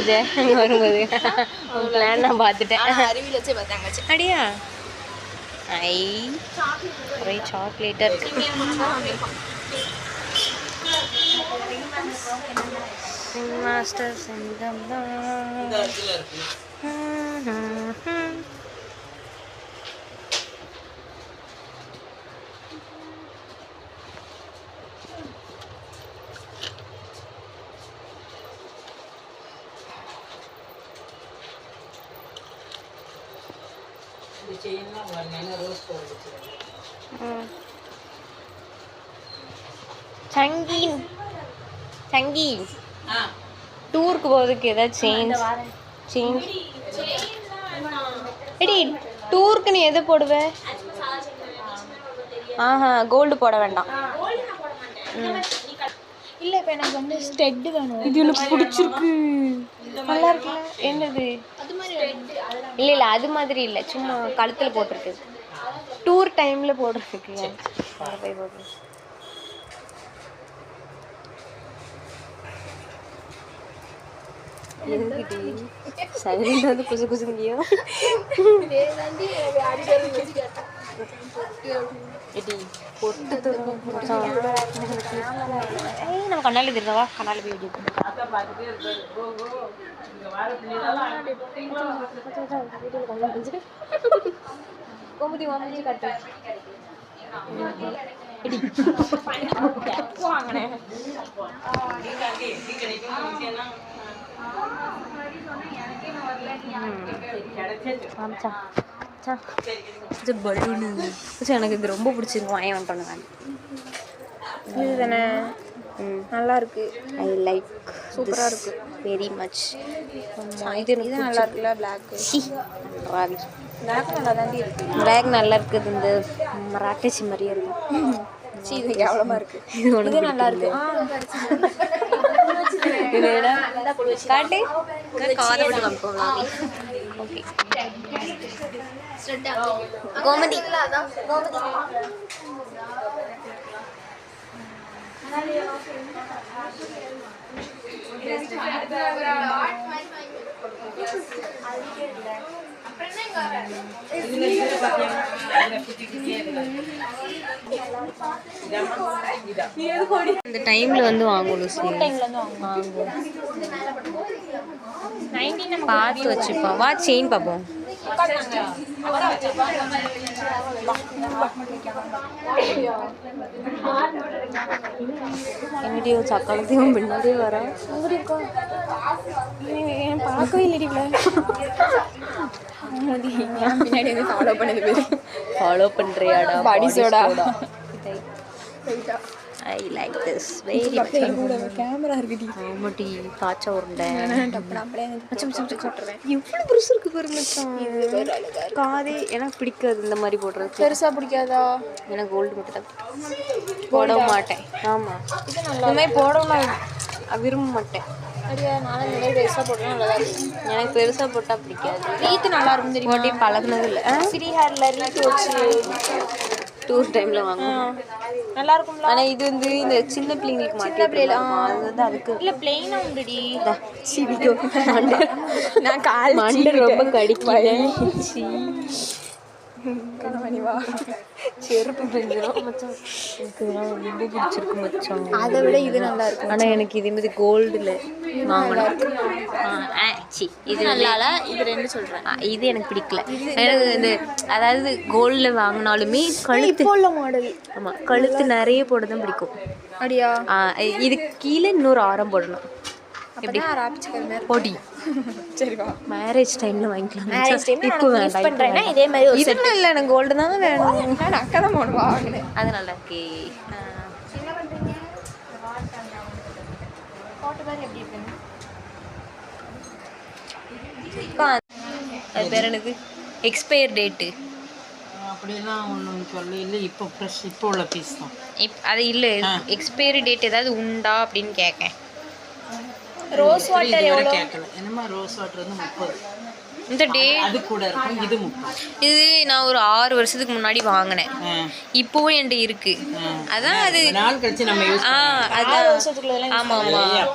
தெரியுது அங்கே வரும்போது பிளான் நான் பார்த்துட்டேன். அருவியில் வச்சு பார்த்தாங்க. அடியா ஐ ஒரே சாக்லேட்டாக இருக்கு. மாஸ்டர் செங்கம் தான். சங்கி சங்கி டூருக்கு போகிறதுக்கு ஏதாவது சேஞ்ச் எடி டூருக்கு நீ எது போடுவ? ஆஹா கோல்டு போட வேண்டாம். இல்லை இப்போ எனக்கு வந்து ஸ்டெட்டு வேணும். இது எனக்கு பிடிச்சிருக்கு, நல்லா இருக்குல்ல. என்னது? இல்லை இல்லை அது மாதிரி இல்லை, சும்மா கழுத்தில் போட்டிருக்கு. டூர் டைமில் போடுறதுக்கு போய் போடுறேன். சைலண்ட் வந்து குசு குசுங்கியோ நம்ம கண்ணால் திருந்தவா கண்ணால் போய் கோமதி வாங்கி கட்டு வாங்கினேன். பலூனு எனக்கு இது ரொம்ப பிடிச்சிருக்கு, வாங்கி வந்துட்டோம். நான் இது தானே நல்லா இருக்கு. ஐ லைக், சூப்பராக இருக்கு, வெரி மச். இது நல்லா இருக்குல்ல. பிளாக்கு பிளாக் நல்லா தாண்டி இருக்கு. பிளாக் நல்லா இருக்குது. இந்த மராட்டிச்சி மாதிரியே இருக்கும். இது கேவலமாக இருக்கு. இது நல்லா இருக்கு. காட்டு காதை விட்டு காமிப்போம். ஓகே கோமதி இந்த டைம்ல வந்து வாங்கணும், பார்த்து வச்சுப்பா. வா செயின் பார்ப்போம். என்னடியோ சக்காலத்தையும் பின்னாடியே வர பார்க்கவே இல்லடி. பின்னாடி வந்து ஃபாலோ பண்ணுறியாடா? பாடிஸோடா. I like this very much. Camera இருக்குடி. ஆமாட்டி காய்ச்சா உருண்டை சொல்றேன். எவ்வளோ பெருசு இருக்கு பாருங்க. காதே எனக்கு பிடிக்காது இந்த மாதிரி போடுறது. பெருசா பிடிக்காதா? எனக்கு கோல்டு மட்டும் தான் போட மாட்டேன். ஆமாம் இந்த மாதிரி போடலாம் விரும்ப மாட்டேன். அப்படியா? நானும் இந்த மாதிரி பெருசாக போட்டேன் நல்லா இருக்கும். எனக்கு பெருசாக போட்டால் பிடிக்காது. ரீத்து நல்லா இருக்கும் தெரியுமா? போட்டி பழகுனது இல்லை. ஃப்ரீ ஹேரில் ரீத்து வச்சு டூர் டைமில் வாங்குவோம், நல்லா இருக்கும்ல. ஆனால் இது வந்து இந்த சின்ன பிள்ளைங்களுக்கு மாட்டில அது வந்து அதுக்கு இல்லை பிளெயினாக உண்டுடி. நான் கால் மண்டை ரொம்ப கடிக்கிறேன். கணவனிவா செருப்பு பிஞ்சிடும் மச்சான். எனக்கு இதெல்லாம் ரொம்ப பிடிச்சிருக்கு மச்சான். அதை விட இது நல்லா இருக்கும். ஆனால் எனக்கு இதே மாதிரி கோல்டில் வாங்கணும். இது நல்லா இது ரெண்டு சொல்கிறேன். இது எனக்கு பிடிக்கல. எனக்கு இந்த அதாவது கோல்டில் வாங்கினாலுமே கழுத்து உள்ள மாடல். ஆமாம் கழுத்து நிறைய போட தான் பிடிக்கும். அப்படியா? இது கீழே இன்னொரு ஆரம் போடணும். எப்படி பொடி? சரிவா மேரேஜ் டைமில் வாங்கிக்கலாம். இப்போ வேண்டாம். இதே மாதிரி ஒரு இது இல்லை, எனக்கு கோல்டு தான் வேணும். நான் அக்கா தான் போகணும் வாங்கினேன். அது நல்லா இருக்கே. என்ன பண்ணுறீங்க? போட்டு பாரு எப்படி இருக்குன்னு. அது பேர் எனக்கு எக்ஸ்பயர் டேட்டு அப்படிலாம் ஒன்றும் சொல்ல இல்லை. இப்போ ஃப்ரெஷ் இப்போ உள்ள பீஸ் தான். அது இல்லை, எக்ஸ்பயரி டேட் ஏதாவது உண்டா அப்படின்னு கேட்கேன். ரோஸ் வாட்டர் எவ்வளோ கேட்கல. என்னமா ரோஸ் வாட்டர் வந்து 30. இந்த டேட் அது கூட இருக்கும். இது 30. இது நான் ஒரு 6 வருஷத்துக்கு முன்னாடி வாங்கினேன். இப்போவும் என்கிட்ட இருக்கு. அதான் அது நாள் கழிச்சு நம்ம யூஸ் அதான் வருஷத்துக்குள்ள. ஆமாம் ஆமாம்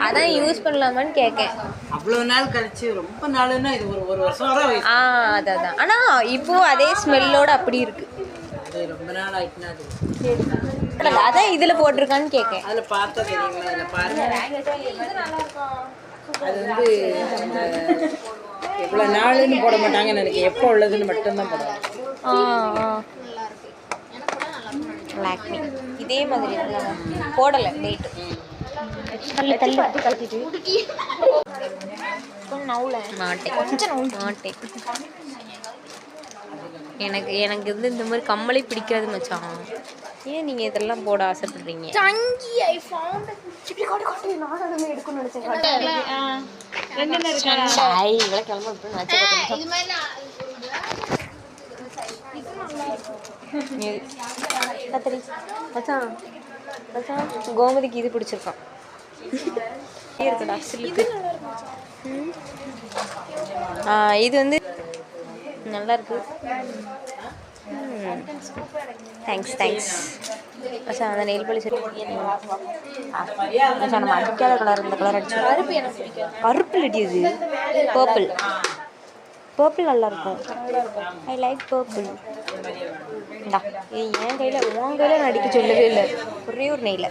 அதான் யூஸ் பண்ணலாமான்னு கேட்கேன். அவ்வளோ நாள் கழிச்சு ரொம்ப நாளுன்னா இது ஒரு வருஷம் வரை அதான். ஆனா இப்போ அதே ஸ்மெல்லோட அப்படி இருக்கு. அது ரொம்ப நாள் ஆயிட்டுனா அது அதான் இதுல போட்டிருக்கான்னு கேட்கேன். அதுல பார்த்தா தெரியுமா? இதுல பாருங்க, அது வந்து அந்த இவ்வளோ நாளுன்னு போட மாட்டாங்கன்னு நினைக்கிறேன். எப்போ உள்ளதுன்னு மட்டும்தான் போடுவாங்க. லாக்மி இதே மாதிரி போடலை டேட்டு. மாட்டேன். எனக்கு வந்து இந்த மாதிரி கம்மலே பிடிக்காது மச்சான். ஏன் நீங்க இதெல்லாம் போட ஆசைப்படுறீங்க? கோமதிக்கு இது பிடிச்சிருக்கான். இது வந்து நல்லா இருக்கு. தேங்க்ஸ். மச்சான் அந்த நெயில் பாலிஷ் மச்சான் நம்ம அடிக்காத கலர், இந்த கலர் அடிச்சு. கருப்பு இல்லடி, அது பர்பிள் நல்லா இருக்கும். I like purple. என் கையில் உன் கையில் நான் அடிக்க சொல்லவே இல்லை. ஒரே ஒரு நெய்ல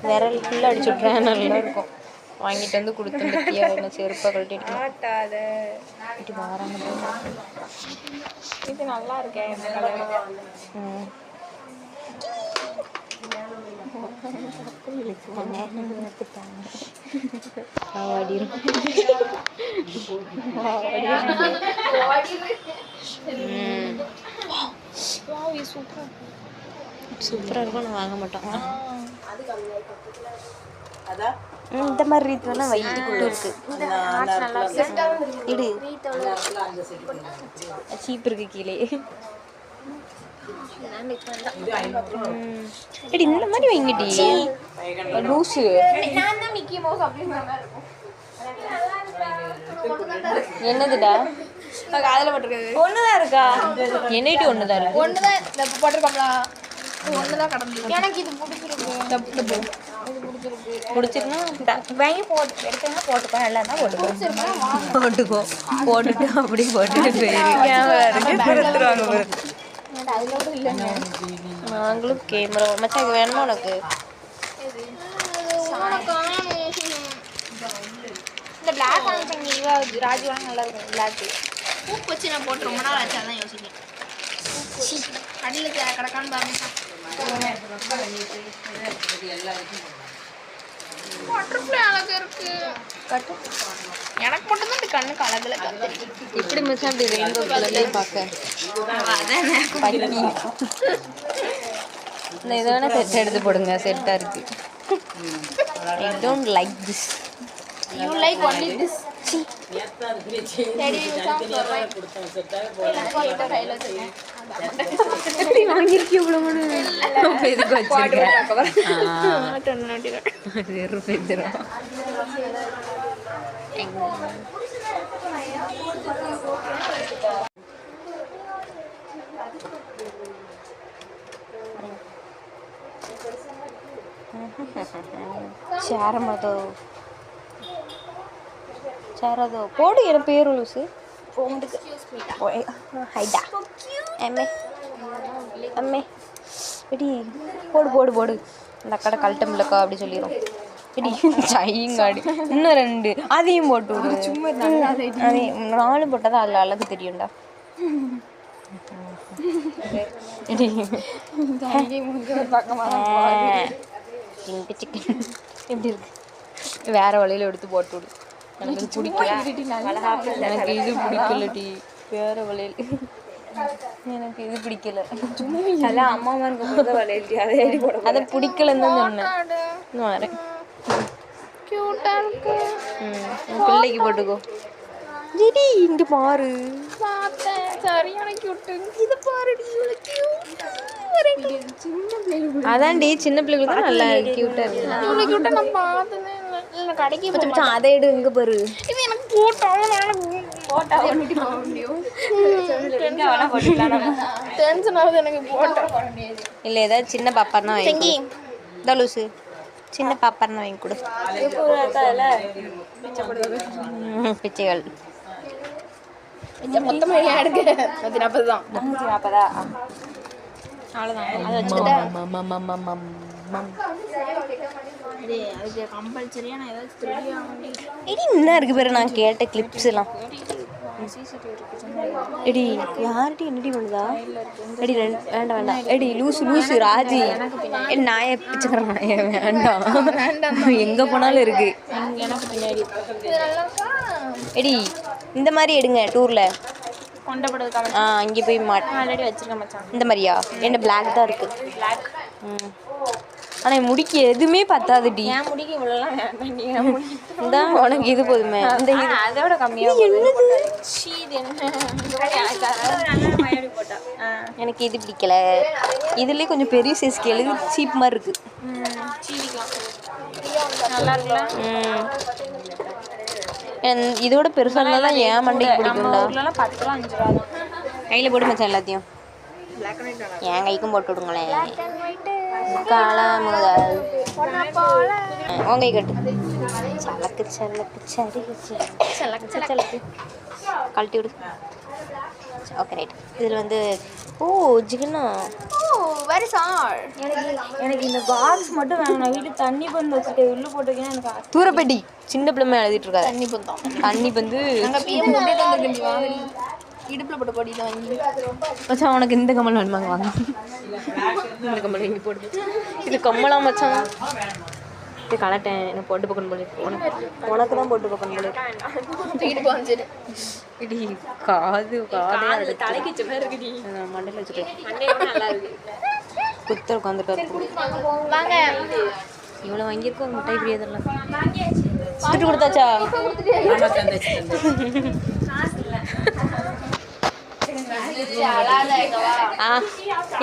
விரல் ஃபுல்லாக அடிச்சு விட்றேன். நல்லா இருக்கும். வாங்கிட்டு வந்து கொடுத்து பற்றியா என்ன செருப்பை கழட்டி மாட்டாத. இது நல்லா இருக்கேன். சூப்பரா இருக்கும். நான் வாங்க மாட்டோம். இந்த மாதிரி ரீத் வேணா வயிற்றுக்குள்ள இருக்கு. இடு சீப் இருக்கு கீழே. இந்த மாதிரி வைங்கடி லூசு. என்னதுடா காதல போட்டிருக்காது? ஒண்ணுதான் இருக்கா? என்னைட்டு ஒண்ணுதான் இருக்கு. ஒண்ணுதான் போட்டிருக்கோம்ல, ஒண்ணுதான் கடந்து. எனக்கு இது பிடிச்சிருக்கு. பிடிச்சிருக்குன்னா வாங்கி போட்டு எடுத்தா போட்டுக்கோ. நல்லா தான் போட்டுக்கோ. போட்டுட்டு அப்படி போட்டுட்டு போயிருவாங்க. நாங்களும் கேமரா மச்சான் இது வேணுமா உனக்கு? இந்த பிளாக் வாங்கி ராஜு வாங்க நல்லா இருக்கும். பிளாக் பூக்கு வச்சு நான் போட்டு ரொம்ப நாள் ஆச்சு. அதான் யோசிக்கிறேன். அடியில் கிடக்கான்னு பாருங்க. பட்டர்ஃப்ளை அழகா இருக்கு. எனக்கு மட்டும் தான் இந்த கண்ணுக்கு அழகுல எப்படி மச்சான் அப்படி ரெயின்போ கலர்ல பார்க்க. இந்த இதை வேணா செட் எடுத்து போடுங்க. செட்டா இருக்கு. I don't like this. You like only this. வாங்கிருக்கீங்க இவ்வளோ எதுக்கு வச்சிருக்கேன்? சேரதோ போடு. என் பேரு லூசு. ஹைடா அம்மே எடி போடு. இந்த கடை கழட்டமில்லக்கா அப்படி சொல்லிடும். எடி சைங்காடி இன்னும் 2 அதையும் போட்டு விடு. சும்மா அதே 4 போட்டால் அதில் அழகு தெரியும்டா. சிக்கன் எப்படி இருக்கு? வேற வழியில எடுத்து போட்டு விடு. எனக்கு பிடிக்கல. எனக்கு இது பிடிக்கலடி. வேற வளையல் எனக்கு இது பிடிக்கல. அதெல்லாம் அம்மா இருக்க வளையல் அதை பிடிக்கலன்னு தான் சொன்னேன். வரேன். பிள்ளைக்கு போட்டுக்கோ. ஜிடி இங்க பாரு. சரியான கியூட். இது பாரு. அதான்டி சின்ன பிள்ளைகளுக்கு தான் நல்லா கியூட்டா இருக்கு. நான் பார்த்தேன் கடைக்கு. அதை எடு. இங்க பாரு. இது எனக்கு போட்டோம். போட்டோ பண்ணிட்டு போக முடியும். எங்க வேணா போட்டுக்கலாம் நம்ம. டென்ஷன் ஆகுது எனக்கு போட்டோ. இல்லை ஏதாவது சின்ன பாப்பான்னா வாங்கி தான் லூசு. சின்ன பாப்பான்னா வாங்கி கொடு. பிச்சைகள் மொத்தமாக எடுக்க 140 தான். 140 அவ்வளோதான். அதை வச்சுக்கிட்டேன். அதுக்கு கம்பல்சரியா நான் ஏதாச்சும் தெரியும். எடி என்ன இருக்கு பேரு நான் கேட்ட கிளிப்ஸ் எல்லாம். எடி யார்டி என்னடி பண்ணுதா? எடி வேண்டாம் வேண்டாம். எடி லூசு ராஜி. நாயை பிச்சுக்கிறேன் நாயை வேண்டாம். எங்க போனாலும் இருக்கு. எனக்கு பின்னாடி எடி இந்த மாதிரி எடுங்க டூர்ல. கொண்டப்படுறதுக்காக அங்கே போய் ஆல்ரெடி வச்சிருக்கேன் மச்சான். இந்த மாதிரியா? என்ன பிளாக் தான் இருக்கு. பிளாக். ஆனால் முடிக்கு எதுவுமே பத்தாதுடி. ஏன் முடிக்க இவ்வளோலாம் வேண்டாம். இதான் உனக்கு இது போதுமே. இந்த இது அதோட கம்மியாக எனக்கு இது பிடிக்கல. இதுலேயே கொஞ்சம் பெரிய சைஸ் கேளு சீப் மாதிரி இருக்கு. நல்லா இருக்குல்ல. இதோட பெருசாக இருந்தால் தான் ஏன் மண்டைக்கு பிடிக்கும்டா. 10 ரூபா 5 ரூபா தான். கையில் போட்டு மச்சான் எல்லாத்தையும். என் கைக்கும் போட்டு விடுங்களேன். காலம் முதல் உங்க கை கட்டு. சலக்கு சலக்கு சலக்கு சலக்கு கழட்டி விடு. Okay right. இதில் வந்து ஜிகனா எனக்கு இந்த பாக்ஸ் மட்டும் வேணும். நான் வீட்டுக்கு தண்ணி பந்து வச்சுட்டு உள்ள போட்டுருக்கேன். எனக்கு தூரப்பெட்டி சின்ன பிள்ளைமை எழுதிட்டு இருக்காரு. தண்ணி பந்தம் தண்ணி பந்து இடுப்புல போட்டு போடி வாங்கி மச்சான் உனக்கு இந்த கம்மல் வேணுமாங்க வாங்க. இந்த கம்மல் வாங்கி போடு. இது கம்மலாம் மச்சான். இது கலட்டேன். எனக்கு போட்டு பக்கம் போடு. உனக்கு தான் போட்டு பக்கம் போடு. இடி காது தலைக்கு வச்ச மாதிரி இருக்குடி. மண்டையில் வச்சுட்டு நல்லா இருக்கு. குத்த உட்காந்துட்டு வாங்க. இவ்வளோ வாங்கியிருக்கோம் ஒரு மிட்டாய் ஃப்ரீயாக தரலாம். சுட்டு கொடுத்தாச்சா?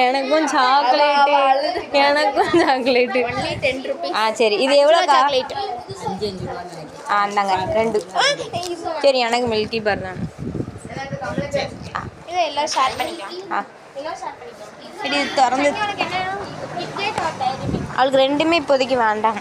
எனக்கும் சாக்லேட்டு. சரி இது எவ்வளோ சாக்லேட்? இந்தாங்க 2. சரி எனக்கு மில்கி பார் தான். இதை எல்லாம் ஷேர் பண்ணிக்கலாம். இது திறந்து அவளுக்கு 2மே இப்போதைக்கு வேண்டாம்.